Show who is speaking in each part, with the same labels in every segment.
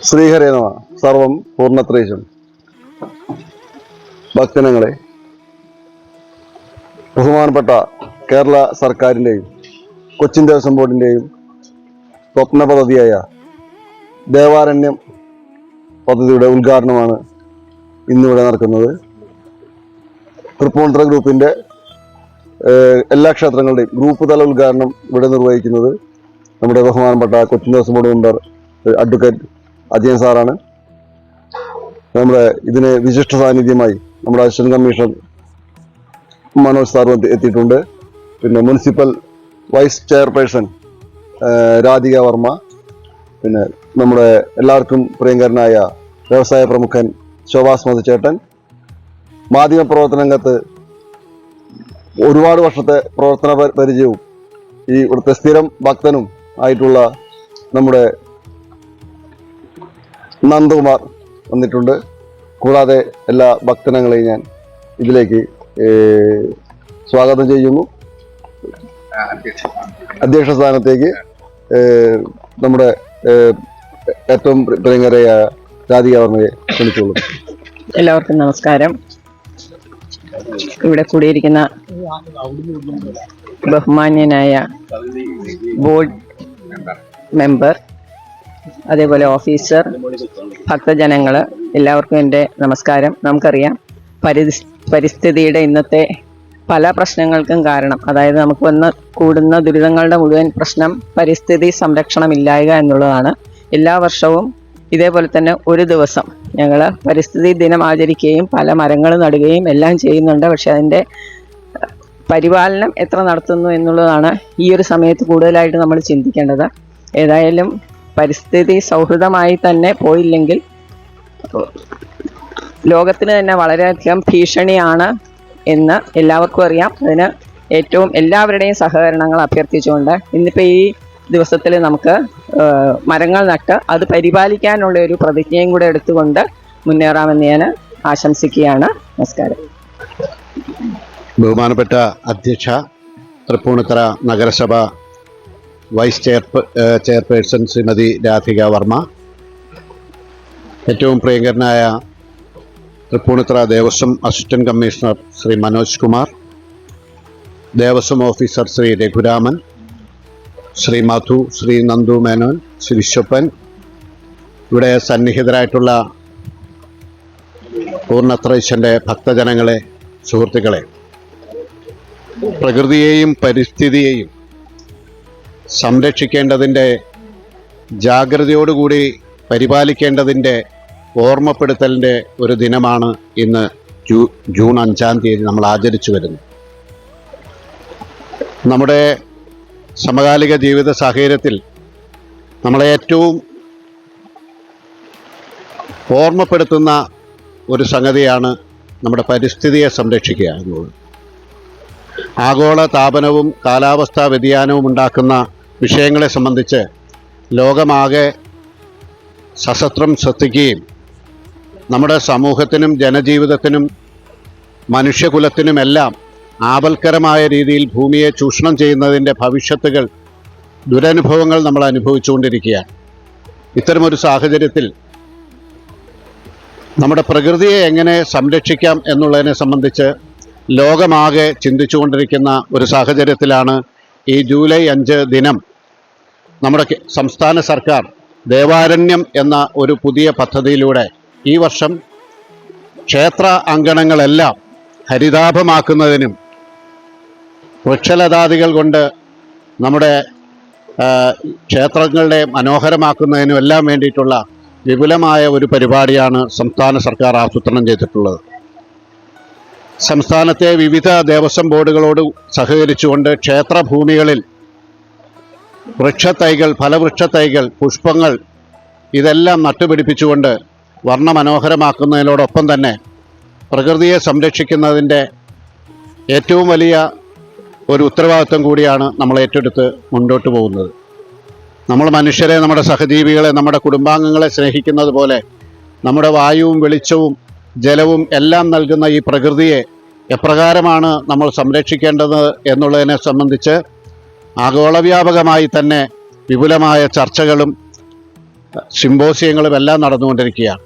Speaker 1: ശ്രീഹരേ നമ. സർവം പൂർണ്ണത്രേശം. ഭക്തജനങ്ങളെ, ബഹുമാനപ്പെട്ട കേരള സർക്കാരിൻ്റെയും കൊച്ചിൻ ദേവസ്വം ബോർഡിൻ്റെയും സ്വപ്ന പദ്ധതിയായ ദേവാരണ്യം പദ്ധതിയുടെ ഉദ്ഘാടനമാണ് ഇന്നിവിടെ നടക്കുന്നത്. തൃപ്പൂണിത്തുറ ഗ്രൂപ്പിൻ്റെ എല്ലാ ക്ഷേത്രങ്ങളുടെയും ഗ്രൂപ്പ് തല ഉദ്ഘാടനം ഇവിടെ നിർവഹിക്കുന്നത് നമ്മുടെ ബഹുമാനപ്പെട്ട Cochin Devaswom board member advocate Ajayan സാറാണ്. നമ്മുടെ ഇതിന് വിശിഷ്ട സാന്നിധ്യമായി നമ്മുടെ അസിസ്റ്റന്റ് കമ്മീഷണർ മനോജ് സാർ എത്തിയിട്ടുണ്ട്. പിന്നെ municipal vice chairperson Radhika Varma, പിന്നെ നമ്മുടെ എല്ലാവർക്കും പ്രിയങ്കരനായ വ്യവസായ പ്രമുഖൻ ശോഭാസ് മധുചേട്ടൻ, മാധ്യമ പ്രവർത്തന രംഗത്ത് ഒരുപാട് വർഷത്തെ പ്രവർത്തന പരിചയവും ഈ ഇവിടുത്തെ സ്ഥിരം ഭക്തനും ആയിട്ടുള്ള നമ്മുടെ നന്ദകുമാർ വന്നിട്ടുണ്ട്. കൂടാതെ എല്ലാ ഭക്തജനങ്ങളെയും ഞാൻ ഇതിലേക്ക് സ്വാഗതം ചെയ്യുന്നു. അധ്യക്ഷ സ്ഥാനത്തേക്ക് നമ്മുടെ ഏറ്റവും പ്രിയങ്കരയായ രാധിക വർമ്മയെ ക്ഷണിച്ചോളൂ.
Speaker 2: എല്ലാവർക്കും നമസ്കാരം. ഇവിടെ കൂടിയിരിക്കുന്ന ബഹുമാന്യനായ ബോർഡ് മെമ്പർ, അതേപോലെ ഓഫീസർ, ഭക്തജനങ്ങൾ, എല്ലാവർക്കും എൻ്റെ നമസ്കാരം. നമുക്കറിയാം, പരിസ്ഥിതിയുടെ ഇന്നത്തെ പല പ്രശ്നങ്ങൾക്കും കാരണം, അതായത് നമുക്ക് കൂടുന്ന ദുരിതങ്ങളുടെ മുഴുവൻ പ്രശ്നം പരിസ്ഥിതി സംരക്ഷണമില്ലായ്ക എന്നുള്ളതാണ്. എല്ലാ വർഷവും ഇതേപോലെ തന്നെ ഒരു ദിവസം ഞങ്ങൾ പരിസ്ഥിതി ദിനം ആചരിക്കുകയും പല മരങ്ങൾ നടുകയും എല്ലാം ചെയ്യുന്നുണ്ട്. പക്ഷെ അതിൻ്റെ പരിപാലനം എത്ര നടത്തുന്നു എന്നുള്ളതാണ് ഈ ഒരു സമയത്ത് കൂടുതലായിട്ട് നമ്മൾ ചിന്തിക്കേണ്ടത്. ഏതായാലും പരിസ്ഥിതി സൗഹൃദമായി തന്നെ പോയില്ലെങ്കിൽ ലോകത്തിന് തന്നെ വളരെയധികം ഭീഷണിയാണ് എന്ന് എല്ലാവർക്കും അറിയാം. അതിന് എല്ലാവരുടെയും സഹകരണങ്ങൾ അഭ്യർത്ഥിച്ചുകൊണ്ട് ഇന്നിപ്പോൾ ഈ ദിവസത്തിൽ നമുക്ക് മരങ്ങൾ നട്ട് അത് പരിപാലിക്കാനുള്ള ഒരു പ്രതിജ്ഞയും കൂടെ എടുത്തുകൊണ്ട് മുന്നേറാമെന്ന് ഞാൻ ആശംസിക്കുകയാണ്. നമസ്കാരം.
Speaker 3: ബഹുമാനപ്പെട്ട അധ്യക്ഷ, തൃപ്പൂണിത്തുറ നഗരസഭ വൈസ് ചെയർപേഴ്സൺ ശ്രീമതി രാധിക വർമ്മ, ഏറ്റവും പ്രിയങ്കരനായ Tripunithura Devaswom assistant commissioner Shri Manoj Kumar, Devaswom officer Shri Raghuraman, Shri Madhu, Shri Nandu Menon, Shri Vishwappan, ഇവിടെ സന്നിഹിതരായിട്ടുള്ള പൂർണ്ണത്രയീശൻ്റെ ഭക്തജനങ്ങളെ, സുഹൃത്തുക്കളെ, പ്രകൃതിയെയും പരിസ്ഥിതിയെയും സംരക്ഷിക്കേണ്ടതിൻ്റെ, ജാഗ്രതയോടുകൂടി പരിപാലിക്കേണ്ടതിൻ്റെ ഓർമ്മപ്പെടുത്തലിൻ്റെ ഒരു ദിനമാണ് ഇന്ന് ജൂൺ 5-ാം തീയതി നമ്മൾ ആചരിച്ചു വരുന്നത്. നമ്മുടെ സമകാലിക ജീവിത സാഹചര്യത്തിൽ നമ്മളെ ഏറ്റവും ഓർമ്മപ്പെടുത്തുന്ന ഒരു സംഗതിയാണ് നമ്മുടെ പരിസ്ഥിതിയെ സംരക്ഷിക്കുക എന്നുള്ളത്. ആഗോള താപനവും കാലാവസ്ഥാ വ്യതിയാനവും ഉണ്ടാക്കുന്ന വിഷയങ്ങളെ സംബന്ധിച്ച് ലോകമാകെ സശസ്ത്രം ശ്രദ്ധിക്കുകയും നമ്മുടെ സമൂഹത്തിനും ജനജീവിതത്തിനും മനുഷ്യകുലത്തിനുമെല്ലാം ആപൽക്കരമായ രീതിയിൽ ഭൂമിയെ ചൂഷണം ചെയ്യുന്നതിൻ്റെ ഭവിഷ്യത്തുകൾ, ദുരനുഭവങ്ങൾ നമ്മൾ അനുഭവിച്ചുകൊണ്ടിരിക്കുകയാണ്. ഇത്തരമൊരു സാഹചര്യത്തിൽ നമ്മുടെ പ്രകൃതിയെ എങ്ങനെ സംരക്ഷിക്കാം എന്നുള്ളതിനെ സംബന്ധിച്ച് ലോകമാകെ ചിന്തിച്ചുകൊണ്ടിരിക്കുന്ന ഒരു സാഹചര്യത്തിലാണ് ഈ ജൂലൈ 5 ദിനം നമ്മുടെ സംസ്ഥാന സർക്കാർ ദേവാരണ്യം എന്ന ഒരു പുതിയ പദ്ധതിയിലൂടെ ഈ വർഷം ക്ഷേത്ര അങ്കണങ്ങളെല്ലാം ഹരിതാഭമാക്കുന്നതിനും വൃക്ഷലതാദികൾ കൊണ്ട് നമ്മുടെ ക്ഷേത്രങ്ങളുടെ മനോഹരമാക്കുന്നതിനും എല്ലാം വേണ്ടിയിട്ടുള്ള വിപുലമായ ഒരു പരിപാടിയാണ് സംസ്ഥാന സർക്കാർ ആസൂത്രണം ചെയ്തിട്ടുള്ളത്. സംസ്ഥാനത്തെ വിവിധ ദേവസ്വം ബോർഡുകളോട് സഹകരിച്ചുകൊണ്ട് ക്ഷേത്രഭൂമികളിൽ വൃക്ഷത്തൈകൾ, ഫലവൃക്ഷത്തൈകൾ, പുഷ്പങ്ങൾ ഇതെല്ലാം നട്ടുപിടിപ്പിച്ചുകൊണ്ട് വർണ്ണമനോഹരമാക്കുന്നതിനോടൊപ്പം തന്നെ പ്രകൃതിയെ സംരക്ഷിക്കുന്നതിൻ്റെ ഏറ്റവും വലിയ ഒരു ഉത്തരവാദിത്വം കൂടിയാണ് നമ്മൾ ഏറ്റെടുത്ത് മുന്നോട്ട് പോകുന്നത്. നമ്മൾ മനുഷ്യരെ, നമ്മുടെ സഹജീവികളെ, നമ്മുടെ കുടുംബാംഗങ്ങളെ സ്നേഹിക്കുന്നത് പോലെ നമ്മുടെ വായുവും വെളിച്ചവും ജലവും എല്ലാം നൽകുന്ന ഈ പ്രകൃതിയെ എപ്രകാരമാണ് നമ്മൾ സംരക്ഷിക്കേണ്ടത് എന്നുള്ളതിനെ സംബന്ധിച്ച് ആഗോളവ്യാപകമായി തന്നെ വിപുലമായ ചർച്ചകളും സിമ്പോസിയങ്ങളും എല്ലാം നടന്നുകൊണ്ടിരിക്കുകയാണ്.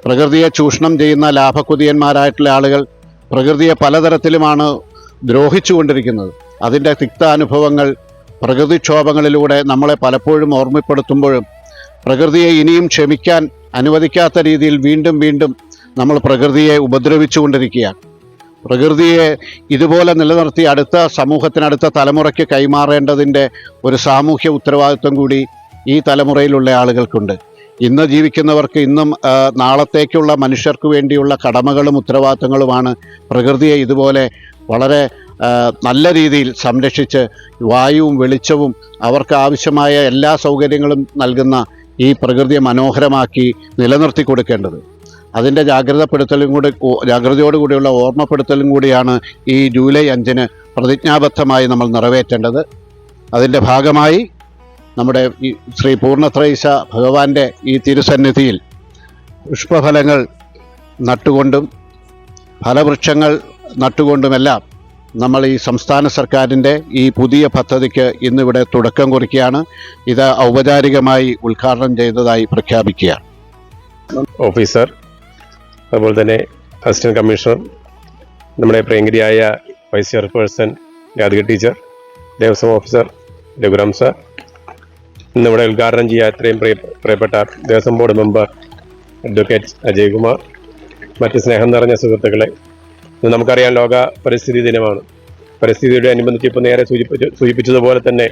Speaker 3: പ്രകൃതിയെ ചൂഷണം ചെയ്യുന്ന ലാഭക്കുതിയന്മാരായിട്ടുള്ള ആളുകൾ പ്രകൃതിയെ പലതരത്തിലുമാണ് ദ്രോഹിച്ചുകൊണ്ടിരിക്കുന്നത്. അതിൻ്റെ തിക്താനുഭവങ്ങൾ പ്രകൃതിക്ഷോഭങ്ങളിലൂടെ നമ്മളെ പലപ്പോഴും ഓർമ്മപ്പെടുത്തുമ്പോഴും പ്രകൃതിയെ ഇനിയും ക്ഷമിക്കാൻ അനുവദിക്കാത്ത രീതിയിൽ വീണ്ടും വീണ്ടും നമ്മൾ പ്രകൃതിയെ ഉപദ്രവിച്ചുകൊണ്ടിരിക്കുകയാണ്. പ്രകൃതിയെ ഇതുപോലെ നിലനിർത്തി അടുത്ത സമൂഹത്തിന്, അടുത്ത തലമുറയ്ക്ക് കൈമാറേണ്ടതിൻ്റെ ഒരു സാമൂഹ്യ ഉത്തരവാദിത്വം കൂടി ഈ തലമുറയിലുള്ള ആളുകൾക്കുണ്ട്. ഇന്ന് ജീവിക്കുന്നവർക്ക് ഇന്നും നാളത്തേക്കുള്ള മനുഷ്യർക്ക് വേണ്ടിയുള്ള കടമകളും ഉത്തരവാദിത്തങ്ങളുമാണ് പ്രകൃതിയെ ഇതുപോലെ വളരെ നല്ല രീതിയിൽ സംരക്ഷിച്ച് വായുവും വെളിച്ചവും അവർക്ക് ആവശ്യമായ എല്ലാ സൗകര്യങ്ങളും നൽകുന്ന ഈ പ്രകൃതിയെ മനോഹരമാക്കി നിലനിർത്തി കൊടുക്കേണ്ടത്. അതിൻ്റെ ജാഗ്രതയോടുകൂടിയുള്ള ഓർമ്മപ്പെടുത്തലും കൂടിയാണ് ഈ ജൂലൈ 5-ന് പ്രതിജ്ഞാബദ്ധമായി നമ്മൾ നിറവേറ്റേണ്ടത്. അതിൻ്റെ ഭാഗമായി നമ്മുടെ ഈ ശ്രീ പൂർണ്ണത്രയീശ ഭഗവാന്റെ ഈ തിരുസന്നിധിയിൽ പുഷ്പഫലങ്ങൾ നട്ടുകൊണ്ടും ഫലവൃക്ഷങ്ങൾ നട്ടുകൊണ്ടുമെല്ലാം നമ്മൾ ഈ സംസ്ഥാന സർക്കാരിൻ്റെ ഈ പുതിയ പദ്ധതിക്ക് ഇന്നിവിടെ തുടക്കം കുറിക്കുകയാണ്. ഇത് ഔപചാരികമായി ഉദ്ഘാടനം ചെയ്തതായി പ്രഖ്യാപിക്കുകയാണ്.
Speaker 4: ഓഫീസർ, അതുപോലെ തന്നെ അസിസ്റ്റന്റ് കമ്മീഷണർ, നമ്മുടെ പ്രിയങ്കരിയായ vice chairperson Radhika teacher, Devaswom officer Raghuram sir, ഇന്നിവിടെ ഉദ്ഘാടനം ചെയ്യാൻ ഇത്രയും പ്രിയപ്പെട്ട Devaswom board member advocate Ajaykumar, മറ്റ് സ്നേഹം നിറഞ്ഞ സുഹൃത്തുക്കളെ, ഇന്ന് നമുക്കറിയാം ലോക പരിസ്ഥിതി ദിനമാണ്. പരിസ്ഥിതിയുടെ അനുബന്ധിച്ച് ഇപ്പോൾ നേരെ സൂചിപ്പിച്ചതുപോലെ തന്നെ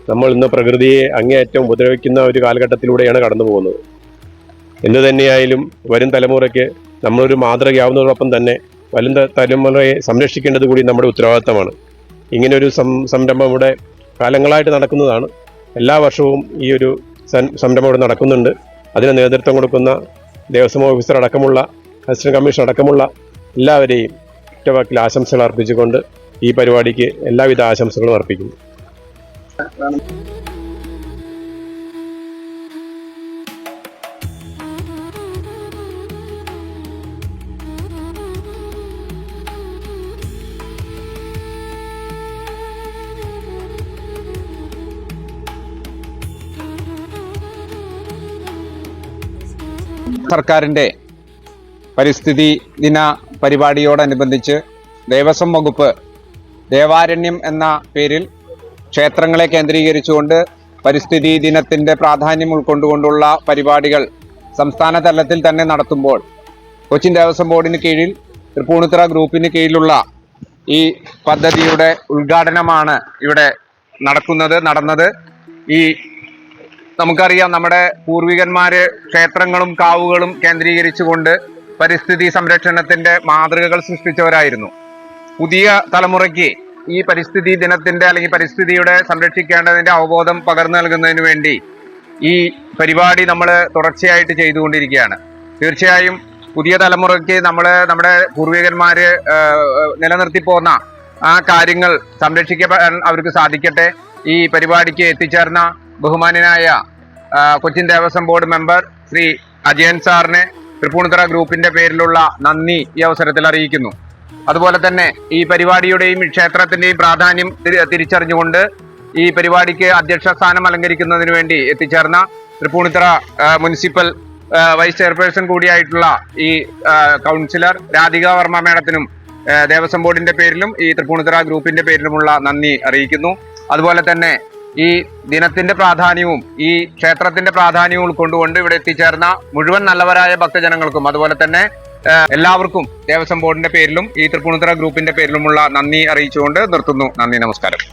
Speaker 4: നമ്മൾ ഇന്ന് പ്രകൃതിയെ അങ്ങേയറ്റം ഉപദ്രവിക്കുന്ന ഒരു കാലഘട്ടത്തിലൂടെയാണ് കടന്നു പോകുന്നത്. എന്തു തന്നെയായാലും വരും തലമുറയ്ക്ക് നമ്മളൊരു മാതൃകയാവുന്നതോടൊപ്പം തന്നെ വരും തലമുറയെ സംരക്ഷിക്കേണ്ടത് കൂടി നമ്മുടെ ഉത്തരവാദിത്തമാണ്. ഇങ്ങനെയൊരു സംരംഭം ഇവിടെ കാലങ്ങളായിട്ട് നടക്കുന്നതാണ്. എല്ലാ വർഷവും ഈ ഒരു സംരംഭം ഇവിടെ നടക്കുന്നുണ്ട്. അതിന് നേതൃത്വം കൊടുക്കുന്ന ദേവസ്വം ഓഫീസർ അടക്കമുള്ള അസിസ്റ്റന്റ് കമ്മീഷണർ അടക്കമുള്ള എല്ലാവരെയും ഒറ്റവാക്കിൽ ആശംസകൾ അർപ്പിച്ചുകൊണ്ട് ഈ പരിപാടിക്ക് എല്ലാവിധ ആശംസകളും അർപ്പിക്കുന്നു.
Speaker 5: സർക്കാരിൻ്റെ പരിസ്ഥിതി ദിന പരിപാടിയോടനുബന്ധിച്ച് ദേവസ്വം വകുപ്പ് ദേവാരണ്യം എന്ന പേരിൽ ക്ഷേത്രങ്ങളെ കേന്ദ്രീകരിച്ചുകൊണ്ട് പരിസ്ഥിതി ദിനത്തിൻ്റെ പ്രാധാന്യം ഉൾക്കൊണ്ടുകൊണ്ടുള്ള പരിപാടികൾ സംസ്ഥാന തലത്തിൽ തന്നെ നടത്തുമ്പോൾ കൊച്ചിൻ ദേവസ്വം ബോർഡിന് കീഴിൽ തൃപ്പൂണിത്തുറ ഗ്രൂപ്പിന് കീഴിലുള്ള ഈ പദ്ധതിയുടെ ഉദ്ഘാടനമാണ് ഇവിടെ നടന്നത്. ഈ നമുക്കറിയാം, നമ്മുടെ പൂർവികന്മാര് ക്ഷേത്രങ്ങളും കാവുകളും കേന്ദ്രീകരിച്ചുകൊണ്ട് പരിസ്ഥിതി സംരക്ഷണത്തിന്റെ മാതൃകകൾ സൃഷ്ടിച്ചവരായിരുന്നു. പുതിയ തലമുറയ്ക്ക് ഈ പരിസ്ഥിതി ദിനത്തിന്റെ അല്ലെങ്കിൽ പരിസ്ഥിതിയുടെ സംരക്ഷിക്കേണ്ടതിന്റെ അവബോധം പകർന്നു നൽകുന്നതിന് വേണ്ടി ഈ പരിപാടി നമ്മൾ തുടർച്ചയായിട്ട് ചെയ്തുകൊണ്ടിരിക്കുകയാണ്. തീർച്ചയായും പുതിയ തലമുറയ്ക്ക് നമ്മുടെ പൂർവികന്മാര് നിലനിർത്തി പോന്ന ആ കാര്യങ്ങൾ സംരക്ഷിക്കാൻ അവർക്ക് സാധിക്കട്ടെ. ഈ പരിപാടിക്ക് എത്തിച്ചേർന്ന ബഹുമാന്യനായ കൊച്ചിൻ ദേവസ്വം ബോർഡ് മെമ്പർ ശ്രീ അജയൻ സാറിനെ തൃപ്പൂണിത്തുറ ഗ്രൂപ്പിന്റെ പേരിലുള്ള നന്ദി ഈ അവസരത്തിൽ അറിയിക്കുന്നു. അതുപോലെ തന്നെ ഈ പരിപാടിയുടെയും ക്ഷേത്രത്തിന്റെയും പ്രാധാന്യം തിരിച്ചറിഞ്ഞുകൊണ്ട് ഈ പരിപാടിക്ക് അധ്യക്ഷ സ്ഥാനം അലങ്കരിക്കുന്നതിന് വേണ്ടി എത്തിച്ചേർന്ന തൃപ്പൂണിത്തുറ മുനിസിപ്പൽ വൈസ് ചെയർപേഴ്സൺ കൂടിയായിട്ടുള്ള ഈ കൗൺസിലർ രാധിക വർമ്മ മേഡത്തിനും ദേവസ്വം ബോർഡിന്റെ പേരിലും ഈ തൃപ്പൂണിത്തുറ ഗ്രൂപ്പിന്റെ പേരിലുമുള്ള നന്ദി അറിയിക്കുന്നു. അതുപോലെ തന്നെ ഈ ദിനത്തിന്റെ പ്രാധാന്യവും ഈ ക്ഷേത്രത്തിന്റെ പ്രാധാന്യവും ഉൾക്കൊണ്ടുകൊണ്ട് ഇവിടെ എത്തിച്ചേർന്ന മുഴുവൻ നല്ലവരായ ഭക്തജനങ്ങൾക്കും അതുപോലെ തന്നെ എല്ലാവർക്കും ദേവസ്വം ബോർഡിന്റെ പേരിലും ഈ തൃപ്പൂണിത്തുറ ഗ്രൂപ്പിന്റെ പേരിലുമുള്ള നന്ദി അറിയിച്ചുകൊണ്ട് നിർത്തുന്നു. നന്ദി, നമസ്കാരം.